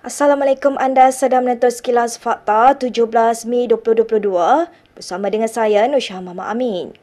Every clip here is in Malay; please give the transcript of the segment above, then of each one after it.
Assalamualaikum, anda sedang menonton Sekilas Fakta 17 Mei 2022 bersama dengan saya Nusha Mama Amin.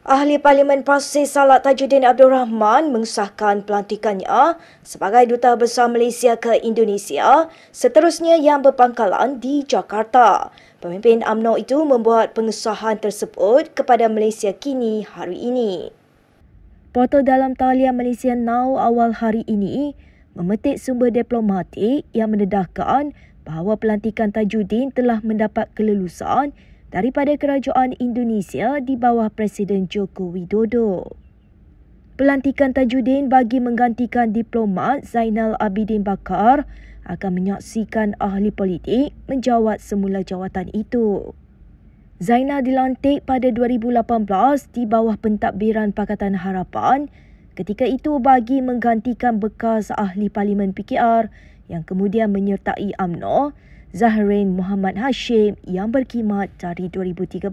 Ahli Parlimen Pasir Salak Tajuddin Abdul Rahman mengesahkan pelantikannya sebagai Duta Besar Malaysia ke Indonesia seterusnya yang berpangkalan di Jakarta. Pemimpin UMNO itu membuat pengesahan tersebut kepada Malaysia Kini hari ini. Portal dalam talian Malaysia Now awal hari ini memetik sumber diplomatik yang mendedahkan bahawa pelantikan Tajuddin telah mendapat kelulusan daripada kerajaan Indonesia di bawah Presiden Joko Widodo. Pelantikan Tajuddin bagi menggantikan diplomat Zainal Abidin Bakar akan menyaksikan ahli politik menjawat semula jawatan itu. Zainal dilantik pada 2018 di bawah pentadbiran Pakatan Harapan, ketika itu bagi menggantikan bekas ahli Parlimen PKR yang kemudian menyertai UMNO, Zahrin Muhammad Hashim yang berkhidmat dari 2013.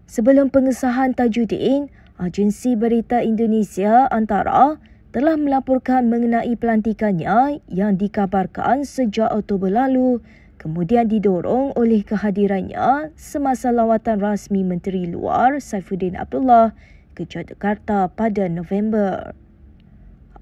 Sebelum pengesahan Tajuddin, Agensi Berita Indonesia Antara telah melaporkan mengenai pelantikannya yang dikabarkan sejak Oktober lalu, kemudian didorong oleh kehadirannya semasa lawatan rasmi Menteri Luar Saifuddin Abdullah ke Jakarta pada November.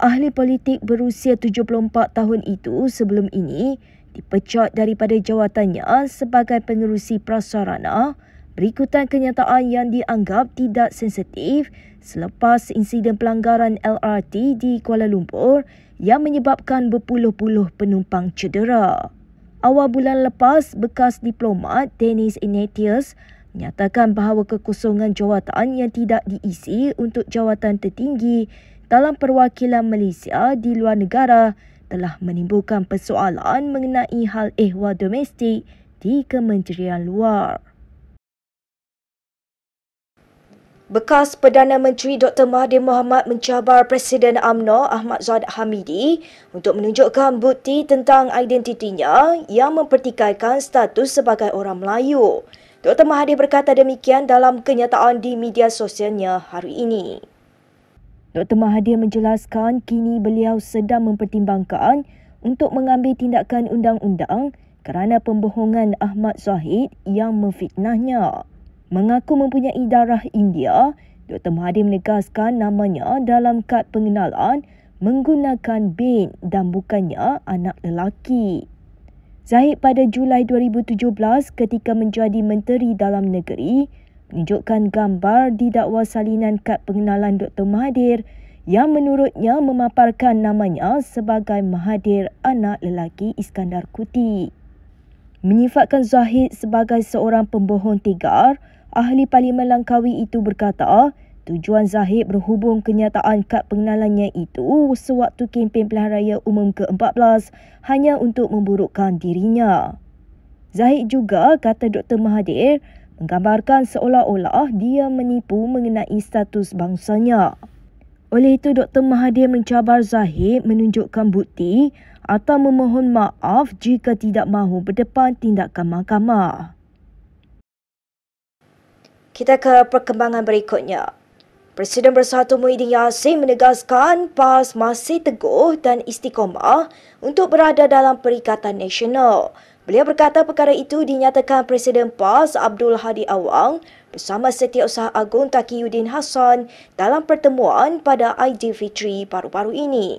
Ahli politik berusia 74 tahun itu sebelum ini dipecat daripada jawatannya sebagai pengerusi prasarana berikutan kenyataan yang dianggap tidak sensitif selepas insiden pelanggaran LRT di Kuala Lumpur yang menyebabkan berpuluh-puluh penumpang cedera. Awal bulan lepas, bekas diplomat Dennis Ignatius menyatakan bahawa kekosongan jawatan yang tidak diisi untuk jawatan tertinggi dalam perwakilan Malaysia di luar negara telah menimbulkan persoalan mengenai hal ehwal domestik di Kementerian Luar. Bekas Perdana Menteri Dr. Mahathir Mohamad mencabar Presiden UMNO Ahmad Zahid Hamidi untuk menunjukkan bukti tentang identitinya yang mempertikaikan status sebagai orang Melayu. Dr. Mahathir berkata demikian dalam kenyataan di media sosialnya hari ini. Dr. Mahathir menjelaskan kini beliau sedang mempertimbangkan untuk mengambil tindakan undang-undang kerana pembohongan Ahmad Zahid yang memfitnahnya. Mengaku mempunyai darah India, Dr. Mahathir menegaskan namanya dalam kad pengenalan menggunakan bin dan bukannya anak lelaki. Zahid pada Julai 2017 ketika menjadi Menteri Dalam Negeri menunjukkan gambar didakwa salinan kad pengenalan Dr. Mahathir yang menurutnya memaparkan namanya sebagai Mahathir anak lelaki Iskandar Kuti. Menyifatkan Zahid sebagai seorang pembohong tegar, ahli Parlimen Langkawi itu berkata tujuan Zahid berhubung kenyataan kad pengenalannya itu sewaktu kempen pilihan raya umum ke-14 hanya untuk memburukkan dirinya. Zahid juga, kata Dr. Mahathir, menggambarkan seolah-olah dia menipu mengenai status bangsanya. Oleh itu, Dr. Mahathir mencabar Zahid menunjukkan bukti atau memohon maaf jika tidak mahu berdepan tindakan mahkamah. Kita ke perkembangan berikutnya. Presiden Bersatu Muhyiddin Yassin menegaskan PAS masih teguh dan istiqamah untuk berada dalam Perikatan Nasional. Beliau berkata perkara itu dinyatakan Presiden PAS Abdul Hadi Awang bersama Setiausaha Agung Taqiyuddin Hassan dalam pertemuan pada Aidilfitri baru-baru ini.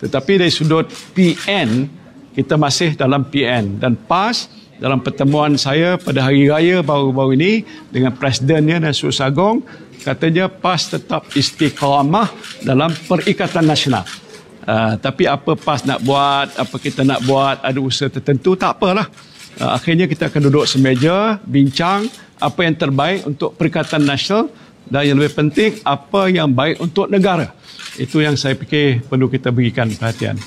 Tetapi dari sudut PN, kita masih dalam PN dan PAS dalam pertemuan saya pada hari raya baru-baru ini dengan Presidennya dan Setiausaha Agung, katanya PAS tetap istiqamah dalam Perikatan Nasional. Tapi apa PAS nak buat, apa kita nak buat, ada usaha tertentu, tak apalah. Akhirnya kita akan duduk semeja, bincang apa yang terbaik untuk Perikatan Nasional dan yang lebih penting, apa yang baik untuk negara. Itu yang saya fikir perlu kita berikan perhatian.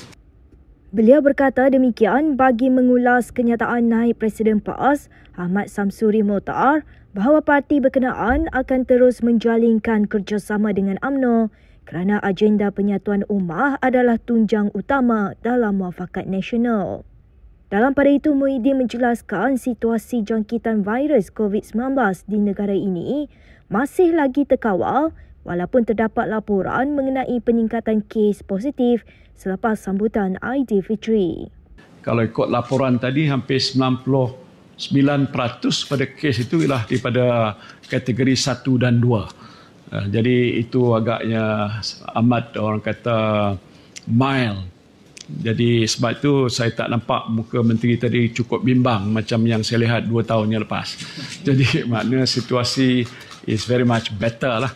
Beliau berkata demikian bagi mengulas kenyataan naib Presiden PAS Ahmad Samsuri Mohtar bahawa parti berkenaan akan terus menjalinkan kerjasama dengan UMNO kerana agenda penyatuan ummah adalah tunjang utama dalam muafakat nasional. Dalam pada itu, Muhyiddin menjelaskan situasi jangkitan virus COVID-19 di negara ini masih lagi terkawal walaupun terdapat laporan mengenai peningkatan kes positif selepas sambutan Aidilfitri. Kalau ikut laporan tadi, hampir 99% pada kes itu ialah daripada kategori 1 dan 2. Jadi itu agaknya amat orang kata mild. Jadi sebab itu saya tak nampak muka menteri tadi cukup bimbang macam yang saya lihat 2 tahun yang lepas. Jadi maknanya situasi is very much better lah.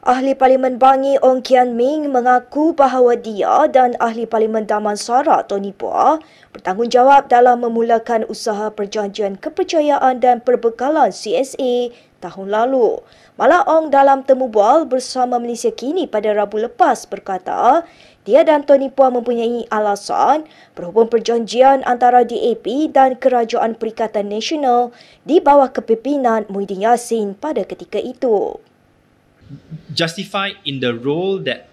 Ahli Parlimen Bangi Ong Kian Ming mengaku bahawa dia dan Ahli Parlimen Damansara Tony Phua bertanggungjawab dalam memulakan usaha perjanjian kepercayaan dan perbekalan CSA tahun lalu. Malah Ong dalam temu bual bersama Malaysia Kini pada Rabu lepas berkata, dia dan Tony Phua mempunyai alasan berhubung perjanjian antara DAP dan Kerajaan Perikatan Nasional di bawah kepimpinan Muhyiddin Yassin pada ketika itu. Justified in the role that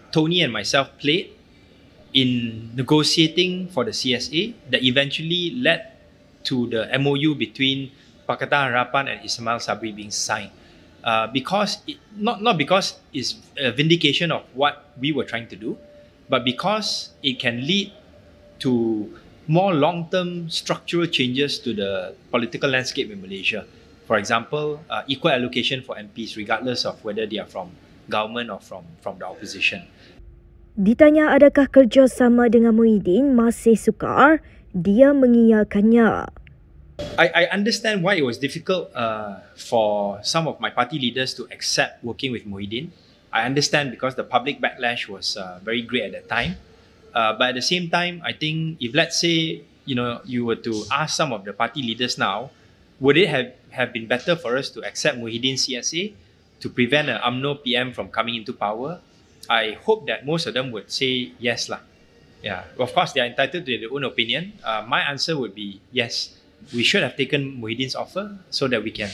Tony and myself played in negotiating for the CSA that eventually led to the MOU between Pakatan Harapan and Ismail Sabri being signed. Not because it's a vindication of what we were trying to do, but because it can lead to more long-term structural changes to the political landscape in Malaysia. For example, equal allocation for MPs regardless of whether they are from government or from the opposition. Ditanya adakah kerjasama dengan Muhyiddin masih sukar, dia mengiyakannya. I understand why it was difficult for some of my party leaders to accept working with Muhyiddin. I understand because the public backlash was very great at that time. But at the same time, I think if let's say you were to ask some of the party leaders now, would it have been better for us to accept Muhyiddin CSA to prevent an UMNO PM from coming into power? I hope that most of them would say yes lah. Yeah, of course they are entitled to their own opinion. My answer would be yes. We should have taken Muhyiddin's offer so that we can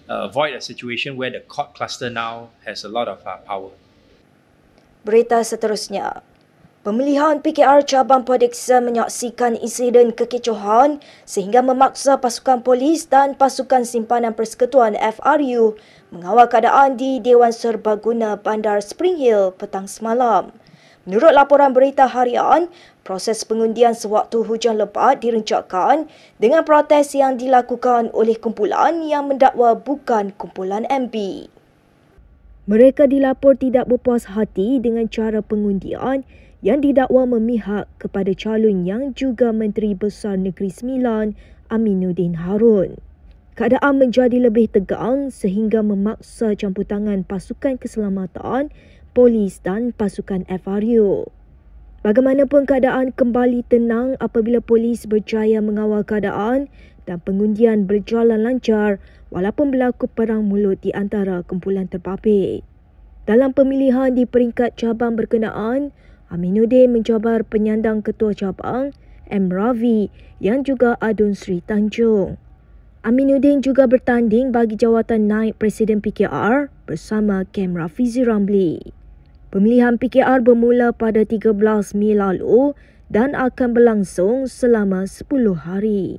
avoid a situation where the court cluster now has a lot of power. Berita seterusnya. Pemilihan PKR cabang Port Dickson menyaksikan insiden kekecohan sehingga memaksa pasukan polis dan pasukan simpanan persekutuan FRU mengawal keadaan di Dewan Serbaguna Bandar Spring Hill petang semalam. Menurut laporan berita harian, proses pengundian sewaktu hujan lebat direncanakan dengan protes yang dilakukan oleh kumpulan yang mendakwa bukan kumpulan MB. Mereka dilapor tidak berpuas hati dengan cara pengundian yang didakwa memihak kepada calon yang juga Menteri Besar Negeri Sembilan, Aminuddin Harun. Keadaan menjadi lebih tegang sehingga memaksa campur tangan pasukan keselamatan, polis dan pasukan FRU. Bagaimanapun keadaan kembali tenang apabila polis berjaya mengawal keadaan dan pengundian berjalan lancar walaupun berlaku perang mulut di antara kumpulan terpapit. Dalam pemilihan di peringkat cabang berkenaan, Aminuddin mencabar penyandang ketua cabang, M. Ravi yang juga Adun Sri Tanjung. Aminuddin juga bertanding bagi jawatan naib Presiden PKR bersama Kem Rafizi Ramli. Pemilihan PKR bermula pada 13 Mei lalu dan akan berlangsung selama 10 hari.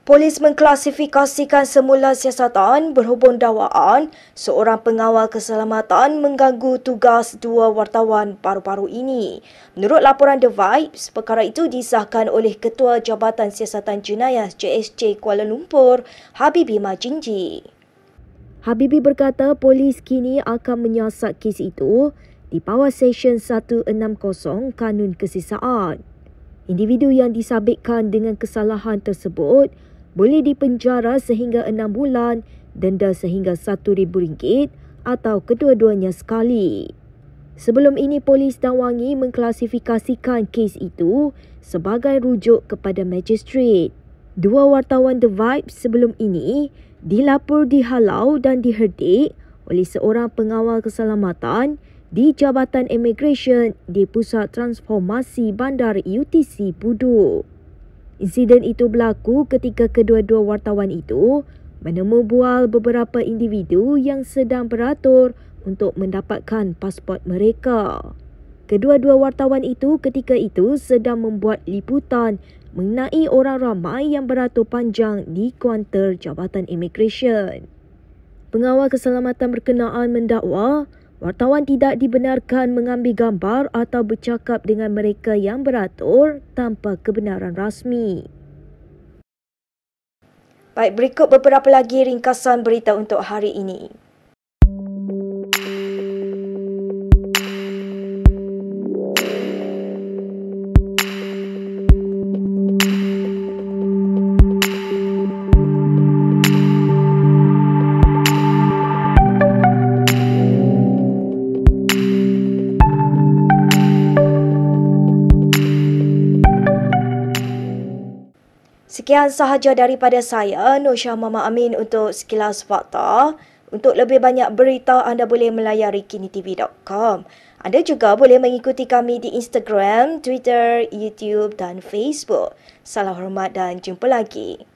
Polis mengklasifikasikan semula siasatan berhubung dakwaan seorang pengawal keselamatan mengganggu tugas 2 wartawan baru-baru ini. Menurut laporan The Vibes, perkara itu disahkan oleh Ketua Jabatan Siasatan Jenayah JSJ Kuala Lumpur, Habibi Majinji. Habibi berkata polis kini akan menyiasat kes itu di bawah Seksyen 160 Kanun Kesisaan. Individu yang disabitkan dengan kesalahan tersebut boleh dipenjara sehingga 6 bulan, denda sehingga RM1,000 atau kedua-duanya sekali. Sebelum ini, polis Dan Wangi mengklasifikasikan kes itu sebagai rujuk kepada magistrate. 2 wartawan The Vibes sebelum ini dilapor dihalau dan diherdik oleh seorang pengawal keselamatan di Jabatan Immigration di Pusat Transformasi Bandar UTC Pudu. Insiden itu berlaku ketika kedua-dua wartawan itu menemu bual beberapa individu yang sedang beratur untuk mendapatkan pasport mereka. Kedua-dua wartawan itu ketika itu sedang membuat liputan mengenai orang ramai yang beratur panjang di kaunter Jabatan Imigresen. Pengawal keselamatan berkenaan mendakwa wartawan tidak dibenarkan mengambil gambar atau bercakap dengan mereka yang beratur tanpa kebenaran rasmi. Baik, berikut beberapa lagi ringkasan berita untuk hari ini. Sekian sahaja daripada saya, Nur Syah Mama Amin untuk Sekilas Fakta. Untuk lebih banyak berita, anda boleh melayari kinitv.com. Anda juga boleh mengikuti kami di Instagram, Twitter, YouTube dan Facebook. Salam hormat dan jumpa lagi.